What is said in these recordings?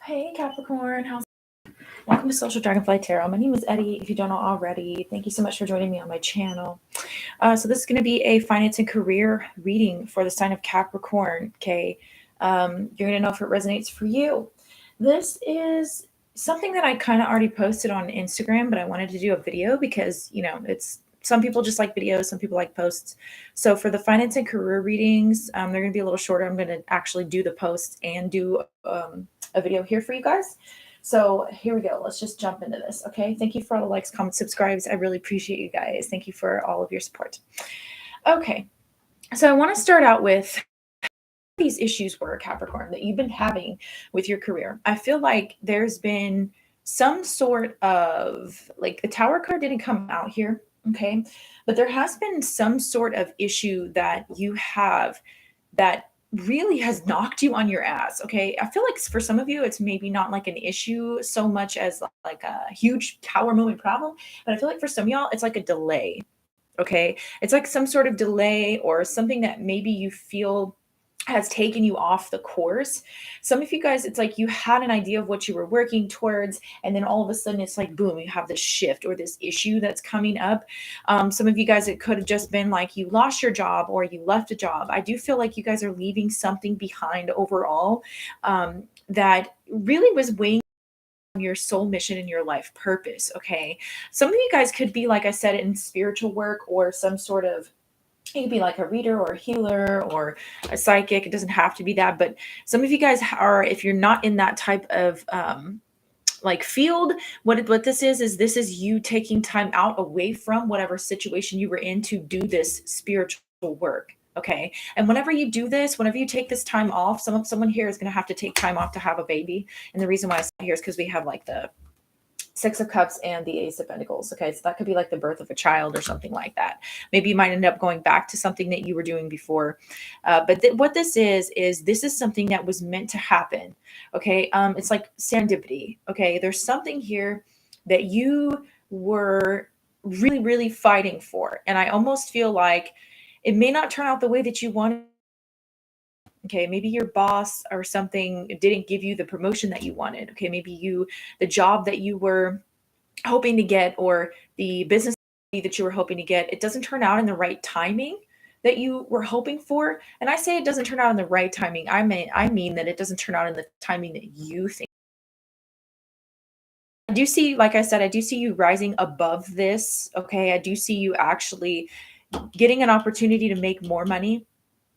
Hey Capricorn, welcome to Social Dragonfly Tarot. My name is Eddie, if you don't know already. Thank you so much for joining me on my channel. So this is going to be a finance and career reading for the sign of Capricorn, okay? You're going to know if it resonates for you. This is something that I kind of already posted on Instagram, but I wanted to do a video because, it's some people just like videos, some people like posts. So for the finance and career readings, they're going to be a little shorter. I'm going to actually do the posts and do a video here for you guys. So here we go. Let's just jump into this. Okay. Thank you for all the likes, comments, subscribes. I really appreciate you guys. Thank you for all of your support. Okay. So I want to start out with these issues were, Capricorn, that you've been having with your career. I feel like there's been some sort of, like, the Tower card didn't come out here. Okay. But there has been some sort of issue that you have that really has knocked you on your ass. Okay. I feel like for some of you, it's maybe not like an issue so much as like a huge tower moment problem. But I feel like for some of y'all, it's like a delay. Okay. It's like some sort of delay or something that maybe you feel has taken you off the course. Some of you guys, it's like you had an idea of what you were working towards, and then all of a sudden it's like, boom, you have this shift or this issue that's coming up. Some of you guys, it could have just been like you lost your job or you left a job. I do feel like you guys are leaving something behind overall that really was weighing on your soul mission and your life purpose. Okay. Some of you guys could be, like I said, in spiritual work or some sort of, you could be like a reader or a healer or a psychic. It doesn't have to be that, but some of you guys are, if you're not in that type of like field, what this is this is you taking time out away from whatever situation you were in to do this spiritual work. Okay. And whenever you do this, whenever you take this time off, someone here is going to have to take time off to have a baby. And the reason why I say here is because we have like the Six of Cups and the Ace of Pentacles. Okay, so that could be like the birth of a child or something like that. Maybe you might end up going back to something that you were doing before. But what this is this is something that was meant to happen. Okay, it's like serendipity. Okay, there's something here that you were really, really fighting for. And I almost feel like it may not turn out the way that you wanted. Okay, maybe your boss or something didn't give you the promotion that you wanted. Okay, maybe the job that you were hoping to get or the business that you were hoping to get, it doesn't turn out in the right timing that you were hoping for. And I say it doesn't turn out in the right timing. I mean that it doesn't turn out in the timing that you think. I do see, like I said, I do see you rising above this. Okay, I do see you actually getting an opportunity to make more money.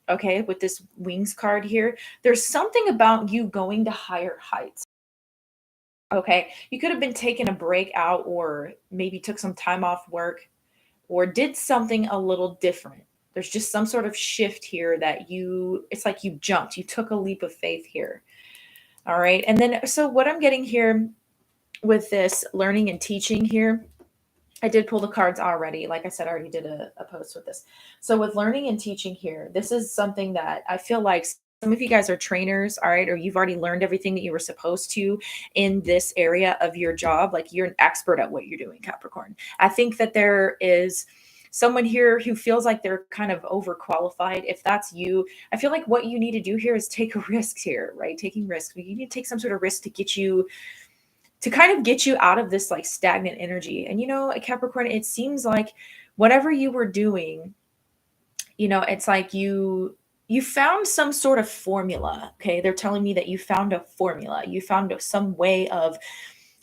Okay, with this Wings card here, there's something about you going to higher heights. Okay, you could have been taking a break out or maybe took some time off work or did something a little different. There's just some sort of shift here that it's like you jumped, you took a leap of faith here. All right, and then so what I'm getting here with this learning and teaching here, I did pull the cards already. Like I said, I already did a post with this. So with learning and teaching here, this is something that I feel like some of you guys are trainers, all right, or you've already learned everything that you were supposed to in this area of your job. Like you're an expert at what you're doing, Capricorn. I think that there is someone here who feels like they're kind of overqualified. If that's you, I feel like what you need to do here is take risks here, right? Taking risks. You need to take some sort of risk to get you out of this like stagnant energy. And Capricorn, it seems like whatever you were doing, it's like you found some sort of formula. Okay, they're telling me that you found a formula. You found some way of,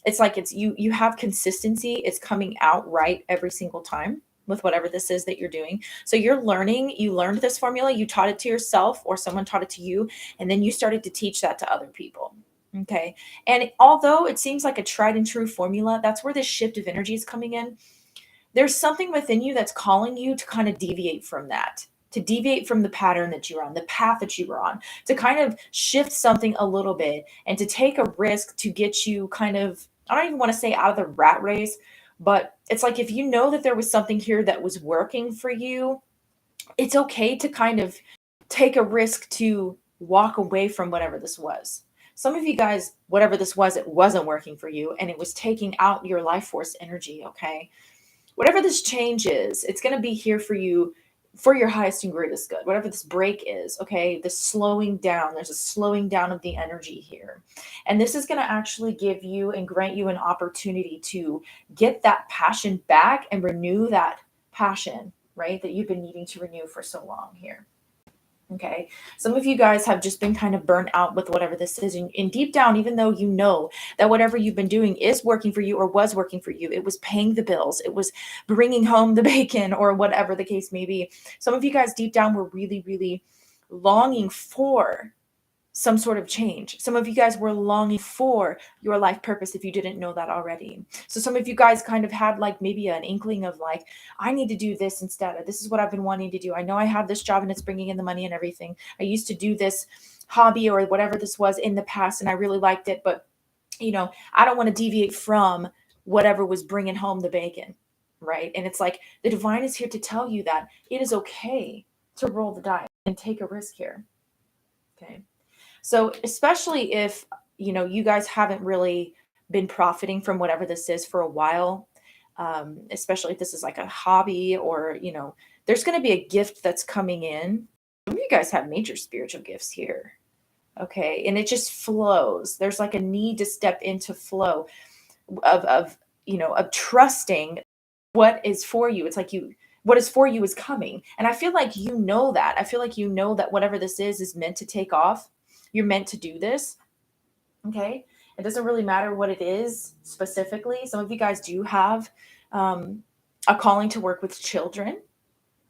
it's like you have consistency. It's coming out right every single time with whatever this is that you're doing. So you learned this formula, you taught it to yourself or someone taught it to you, and then you started to teach that to other people. Okay. And although it seems like a tried and true formula, that's where this shift of energy is coming in. There's something within you that's calling you to kind of deviate from that, to deviate from the pattern that you're on, the path that you were on, to kind of shift something a little bit and to take a risk to get you kind of, I don't even want to say out of the rat race, but it's like if you know that there was something here that was working for you, it's okay to kind of take a risk to walk away from whatever this was. Some of you guys, whatever this was, it wasn't working for you and it was taking out your life force energy, okay? Whatever this change is, it's going to be here for you for your highest and greatest good, whatever this break is, okay? The slowing down, there's a slowing down of the energy here. And this is going to actually give you and grant you an opportunity to get that passion back and renew that passion, right? That you've been needing to renew for so long here. Okay. Some of you guys have just been kind of burnt out with whatever this is. And deep down, even though you know that whatever you've been doing is working for you or was working for you, it was paying the bills, it was bringing home the bacon or whatever the case may be. Some of you guys deep down were really, really longing for some sort of change. Some of you guys were longing for your life purpose if you didn't know that already. So some of you guys kind of had like maybe an inkling of like, I need to do this instead. This is what I've been wanting to do. I know I have this job and it's bringing in the money and everything. I used to do this hobby or whatever this was in the past and I really liked it, but I don't want to deviate from whatever was bringing home the bacon, right? And it's like the divine is here to tell you that it is okay to roll the dice and take a risk here. Okay. So especially if, you guys haven't really been profiting from whatever this is for a while, especially if this is like a hobby or, there's going to be a gift that's coming in. Some of you guys have major spiritual gifts here. Okay. And it just flows. There's like a need to step into flow of trusting what is for you. It's like what is for you is coming. And I feel like that. I feel like that whatever this is meant to take off. You're meant to do this. Okay. It doesn't really matter what it is specifically. Some of you guys do have a calling to work with children,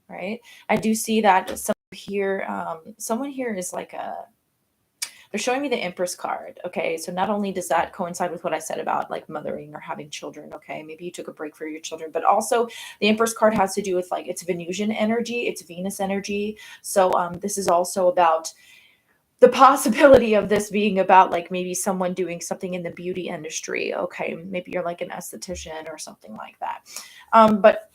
right? I do see that someone here is like they're showing me the Empress card. Okay. So not only does that coincide with what I said about like mothering or having children. Okay. Maybe you took a break for your children, but also the Empress card has to do with like, it's Venusian energy, it's Venus energy. So this is also about the possibility of this being about like maybe someone doing something in the beauty industry. Okay. Maybe you're like an esthetician or something like that. But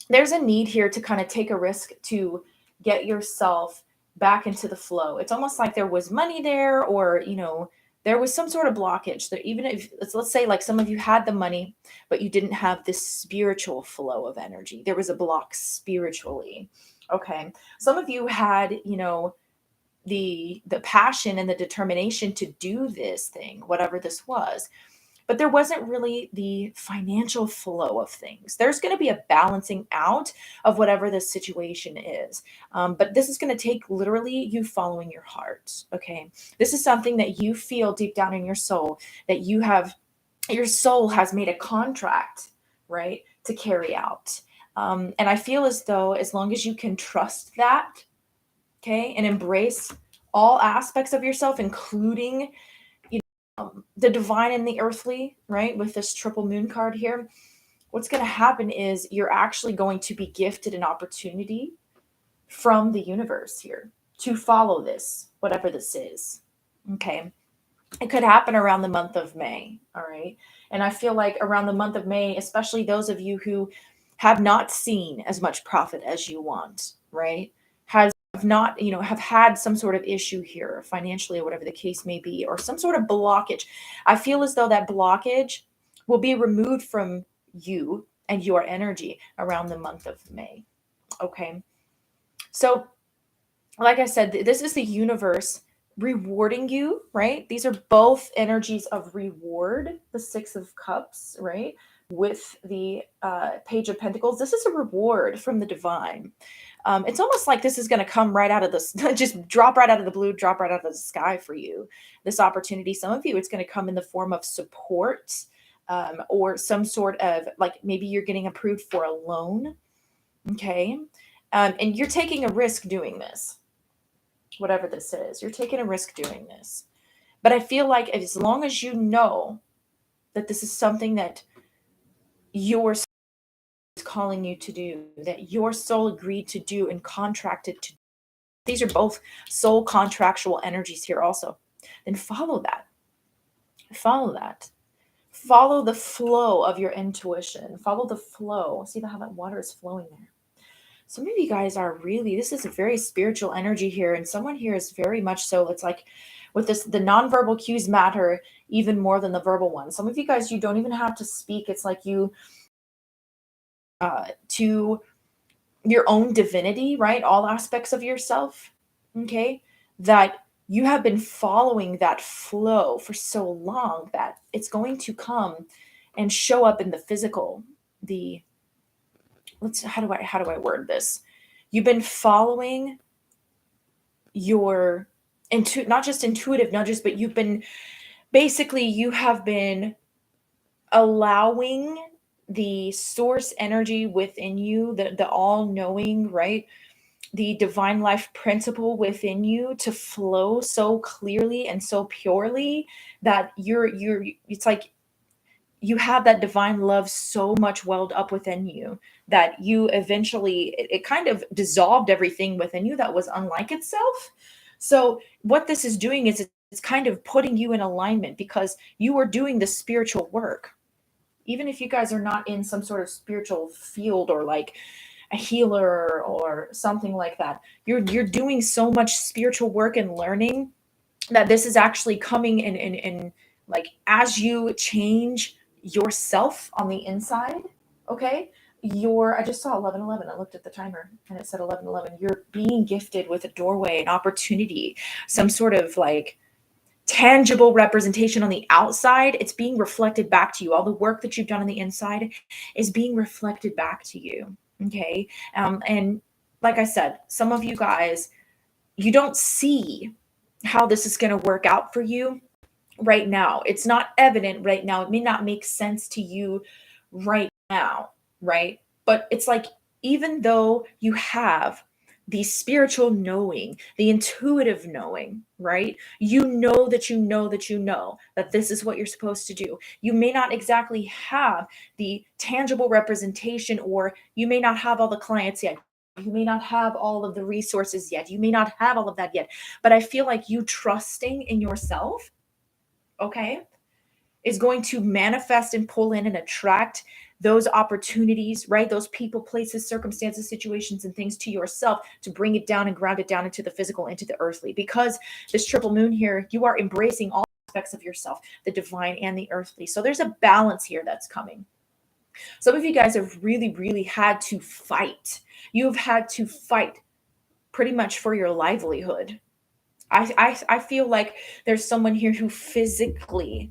there's a need here to kind of take a risk to get yourself back into the flow. It's almost like there was money there or, there was some sort of blockage that even if let's say like some of you had the money, but you didn't have this spiritual flow of energy. There was a block spiritually. Okay. Some of you had, the passion and the determination to do this thing, whatever this was. But there wasn't really the financial flow of things. There's going to be a balancing out of whatever the situation is. But this is going to take literally you following your heart. Okay. This is something that you feel deep down in your soul that your soul has made a contract, right, to carry out. And I feel as though as long as you can trust that, okay, and embrace all aspects of yourself, including the divine and the earthly, right? With this triple moon card here, what's going to happen is you're actually going to be gifted an opportunity from the universe here to follow this, whatever this is. Okay. It could happen around the month of May. All right. And I feel like around the month of May, especially those of you who have not seen as much profit as you want, right? Have had some sort of issue here financially or whatever the case may be, or some sort of blockage. I feel as though that blockage will be removed from you and your energy around the month of May. Okay. So like I said, this is the universe rewarding you, right? These are both energies of reward, the Six of Cups, right? With the Page of Pentacles. This is a reward from the divine. It's almost like this is going to come right out of the, just drop right out of the blue, drop right out of the sky for you. This opportunity, some of you, it's going to come in the form of support or some sort of like maybe you're getting approved for a loan. Okay. And you're taking a risk doing this, whatever this is. You're taking a risk doing this. But I feel like as long as you know that this is something that your soul is calling you to do, that your soul agreed to do and contracted to do, these are both soul contractual energies here also, then follow that. Follow that. Follow the flow of your intuition. Follow the flow. See how that water is flowing there. Some of you guys are really, this is a very spiritual energy here. And someone here is very much so, it's like with this, the nonverbal cues matter even more than the verbal ones. Some of you guys, you don't even have to speak. It's like you, your own divinity, right? All aspects of yourself, okay? That you have been following that flow for so long that it's going to come and show up in the physical. The let's how do I word this? You've been following your not just intuitive nudges, but you've been basically you have been allowing the source energy within you, the all-knowing, right? The divine life principle within you to flow so clearly and so purely that you're it's like you have that divine love so much welled up within you that you eventually it kind of dissolved everything within you that was unlike itself. So what this is doing is it's kind of putting you in alignment because you are doing the spiritual work. Even if you guys are not in some sort of spiritual field or like a healer or something like that, you're doing so much spiritual work and learning that this is actually coming in like as you change yourself on the inside, okay? I just saw 11:11. I looked at the timer and it said 11:11. You're being gifted with a doorway, an opportunity, some sort of like tangible representation on the outside. It's being reflected back to you. All the work that you've done on the inside is being reflected back to you. Okay. And like I said, some of you guys, you don't see how this is going to work out for you right now. It's not evident right now. It may not make sense to you right now, right? But it's like, even though you have the spiritual knowing, the intuitive knowing, right? You know that you know that you know that this is what you're supposed to do. You may not exactly have the tangible representation, or you may not have all the clients yet. You may not have all of the resources yet. You may not have all of that yet. But I feel like you trusting in yourself, okay, is going to manifest and pull in and attract those opportunities, right? Those people, places, circumstances, situations, and things to yourself to bring it down and ground it down into the physical, into the earthly. Because this triple moon here, you are embracing all aspects of yourself, the divine and the earthly. So there's a balance here that's coming. Some of you guys have really, really had to fight. You've had to fight pretty much for your livelihood. I feel like there's someone here who physically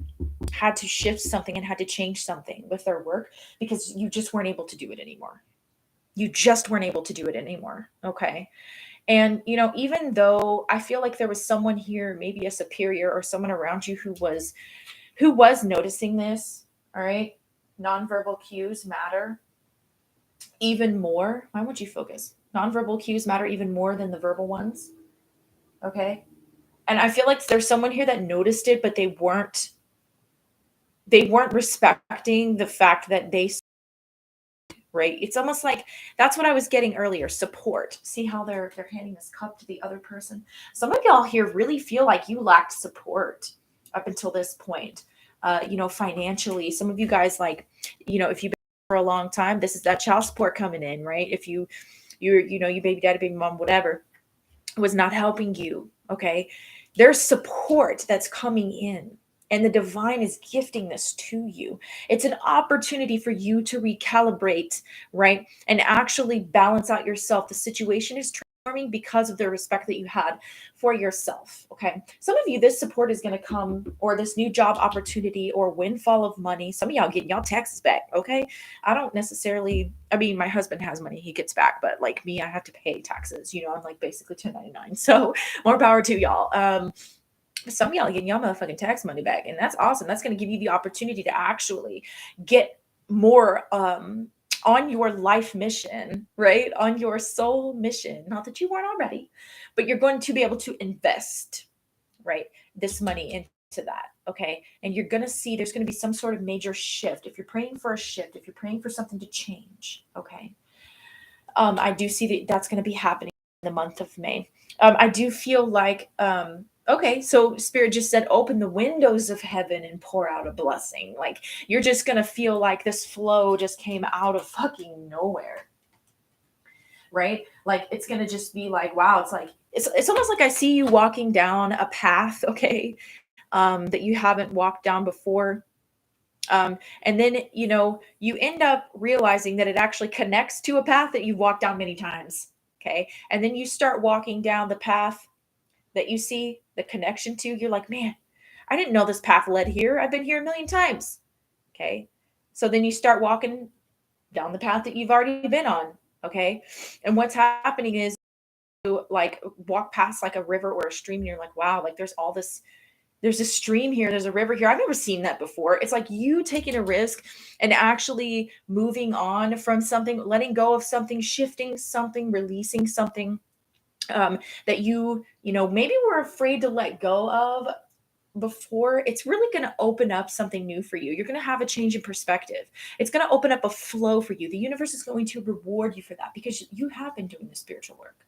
had to shift something and had to change something with their work because you just weren't able to do it anymore. You just weren't able to do it anymore. Okay. And, even though I feel like there was someone here, maybe a superior or someone around you who was noticing this, all right? Nonverbal cues matter even more. Why won't you focus? Nonverbal cues matter even more than the verbal ones. Okay. And I feel like there's someone here that noticed it, but they weren't respecting the fact that right? It's almost like that's what I was getting earlier. Support. See how they're handing this cup to the other person. Some of y'all here really feel like you lacked support up until this point. Financially, some of you guys, like, if you've been for a long time, this is that child support coming in, right? If your baby daddy, baby mom, whatever, was not helping you, okay? There's support that's coming in, and the divine is gifting this to you. It's an opportunity for you to recalibrate, right? And actually balance out yourself. The situation is transforming because of the respect that you had for yourself, okay? Some of you, this support is going to come, or this new job opportunity or windfall of money. Some of y'all getting y'all taxes back, okay? I don't necessarily, my husband has money he gets back, but like me, I have to pay taxes. I'm like basically 1099. So more power to y'all. Some of y'all getting y'all motherfucking tax money back, and that's awesome. That's going to give you the opportunity to actually get more on your life mission, right? On your soul mission. Not that you weren't already, but you're going to be able to invest, right, this money into that, okay? And you're going to see there's going to be some sort of major shift. If you're praying for a shift, if you're praying for something to change, okay? I do see that that's going to be happening in the month of May. I do feel like, okay, so Spirit just said, open the windows of heaven and pour out a blessing. Like, you're just going to feel like this flow just came out of fucking nowhere, right? Like, it's going to just be like, wow, it's like, it's almost like I see you walking down a path, okay, that you haven't walked down before. And then, you end up realizing that it actually connects to a path that you've walked down many times. Okay. And then you start walking down the path that you see the connection to. You're like, man, I didn't know this path led here. I've been here a million times. Okay. So then you start walking down the path that you've already been on. Okay. And what's happening is you like walk past like a river or a stream and you're like, wow, like there's a stream here, there's a river here. I've never seen that before. It's like you taking a risk and actually moving on from something, letting go of something, shifting something, releasing something that maybe were afraid to let go of before. It's really going to open up something new for you. You're going to have a change in perspective. It's going to open up a flow for you. The universe is going to reward you for that because you have been doing the spiritual work,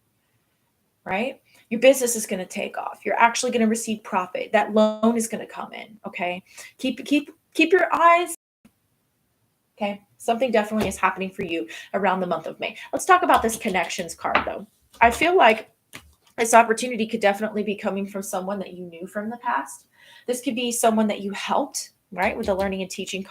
right? Your business is going to take off. You're actually going to receive profit. That loan is going to come in. Okay. Keep your eyes. Okay. Something definitely is happening for you around the month of May. Let's talk about this connections card though. I feel like this opportunity could definitely be coming from someone that you knew from the past. This could be someone that you helped, right? With the learning and teaching.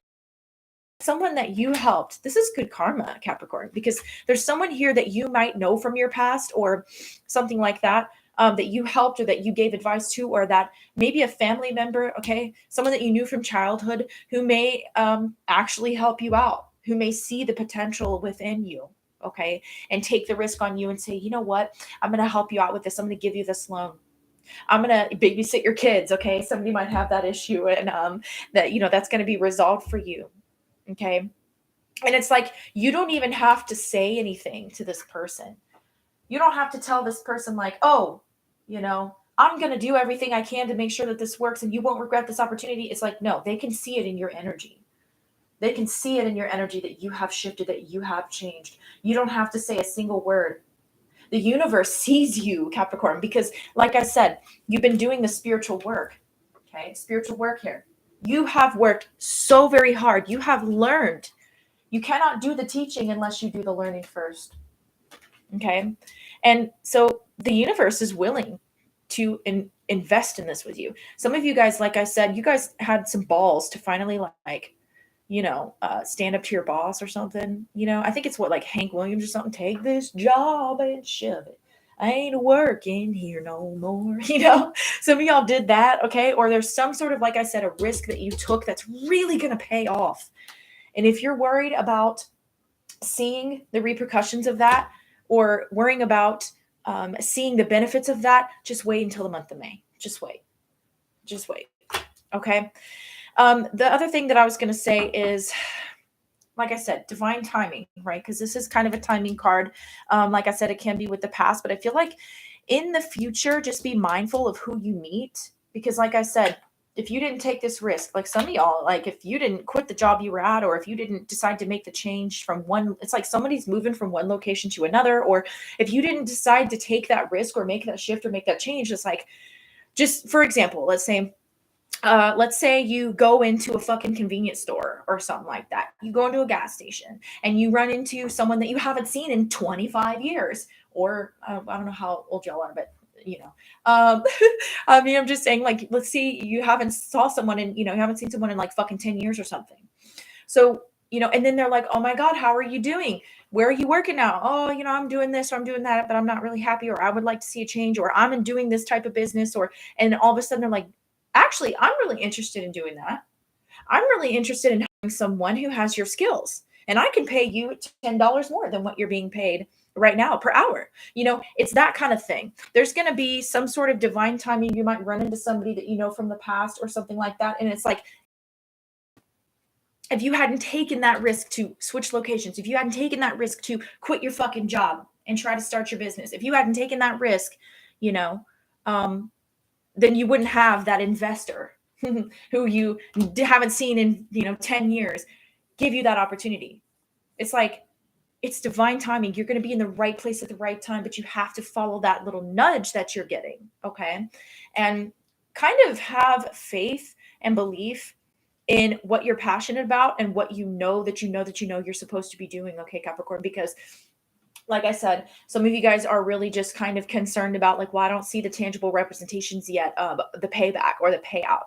Someone that you helped. This is good karma, Capricorn, because there's someone here that you might know from your past or something like that, that you helped or that you gave advice to, or that maybe a family member, okay, someone that you knew from childhood who may actually help you out, who may see the potential within you, okay, and take the risk on you and say, you know what, I'm going to help you out with this. I'm going to give you this loan. I'm going to babysit your kids, okay? Somebody might have that issue and that's going to be resolved for you. Okay. And it's like, you don't even have to say anything to this person. You don't have to tell this person, like, oh, I'm going to do everything I can to make sure that this works and you won't regret this opportunity. It's like, no, they can see it in your energy. They can see it in your energy that you have shifted, that you have changed. You don't have to say a single word. The universe sees you, Capricorn, because, like I said, you've been doing the spiritual work. Okay. Spiritual work here. You have worked so very hard. You have learned. You cannot do the teaching unless you do the learning first. Okay. And so the universe is willing to invest in this with you. Some of you guys, like I said, you guys had some balls to finally stand up to your boss or something. I think it's what, like Hank Williams or something, take this job and shove it. I ain't working here no more. Some of y'all did that. Okay. Or there's some sort of, like I said, a risk that you took that's really going to pay off. And if you're worried about seeing the repercussions of that or worrying about seeing the benefits of that, just wait until the month of May. Just wait. Okay. The other thing that I was going to say is, like I said, divine timing, right? Because this is kind of a timing card. Like I said, it can be with the past, but I feel like in the future, just be mindful of who you meet. Because like I said, if you didn't take this risk, like some of y'all, like if you didn't quit the job you were at, or if you didn't decide to make the change from one, it's like somebody's moving from one location to another, or if you didn't decide to take that risk or make that shift or make that change, it's like, just for example, let's say you go into a fucking convenience store or something like that. You go into a gas station and you run into someone that you haven't seen in 25 years, or I don't know how old y'all are, but I mean, I'm just saying, like, let's see, you haven't saw someone in, you haven't seen someone in like fucking 10 years or something. So, and then they're like, oh my God, how are you doing? Where are you working now? Oh, I'm doing this or I'm doing that, but I'm not really happy, or I would like to see a change, or I'm doing this type of business, and all of a sudden they're like, actually, I'm really interested in doing that. I'm really interested in having someone who has your skills, and I can pay you $10 more than what you're being paid right now per hour. It's that kind of thing. There's going to be some sort of divine timing. You might run into somebody that you know from the past or something like that. And it's like, if you hadn't taken that risk to switch locations, if you hadn't taken that risk to quit your fucking job and try to start your business, if you hadn't taken that risk, then you wouldn't have that investor who you haven't seen in 10 years give you that opportunity. It's like, it's divine timing. You're going to be in the right place at the right time, but you have to follow that little nudge that you're getting. Okay. And kind of have faith and belief in what you're passionate about and what you're supposed to be doing. Okay, Capricorn, because like I said, some of you guys are really just kind of concerned about, like, well, I don't see the tangible representations yet of the payback or the payout,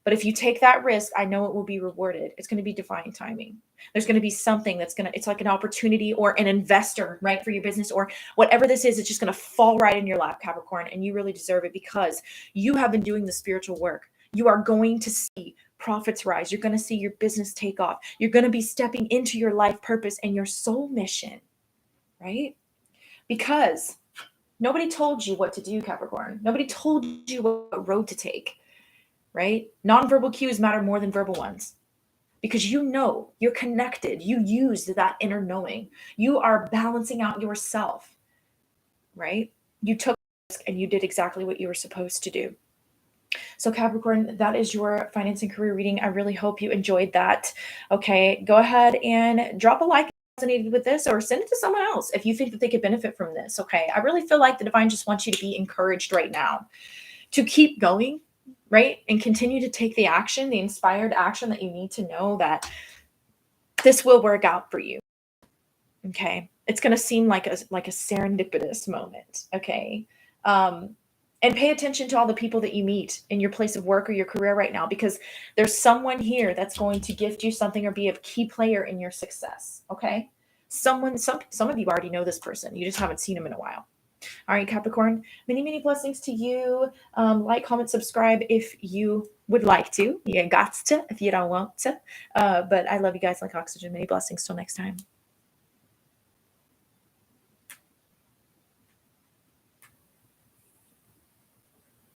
But if you take that risk, I know it will be rewarded. It's going to be divine timing. There's going to be something that's going to, it's like an opportunity or an investor, right, for your business or whatever this is. It's just going to fall right in your lap, Capricorn. And you really deserve it because you have been doing the spiritual work. You are going to see profits rise. You're going to see your business take off. You're going to be stepping into your life purpose and your soul mission, right? Because nobody told you what to do, Capricorn. Nobody told you what road to take. Right? Nonverbal cues matter more than verbal ones because you know you're connected. You use that inner knowing. You are balancing out yourself, right? You took risk and you did exactly what you were supposed to do. So Capricorn, that is your finance and career reading. I really hope you enjoyed that. Okay, go ahead and drop a like if you resonated with this or send it to someone else if you think that they could benefit from this. Okay, I really feel like the divine just wants you to be encouraged right now to keep going, right? And continue to take the action, the inspired action that you need to know that this will work out for you. Okay. It's going to seem like a serendipitous moment. Okay. And pay attention to all the people that you meet in your place of work or your career right now, because there's someone here that's going to gift you something or be a key player in your success. Okay. Some of you already know this person. You just haven't seen him in a while. All right, Capricorn, many, many blessings to you. Like, comment, subscribe if you would like to. You got to if you don't want to. But I love you guys like oxygen. Many blessings. Till next time.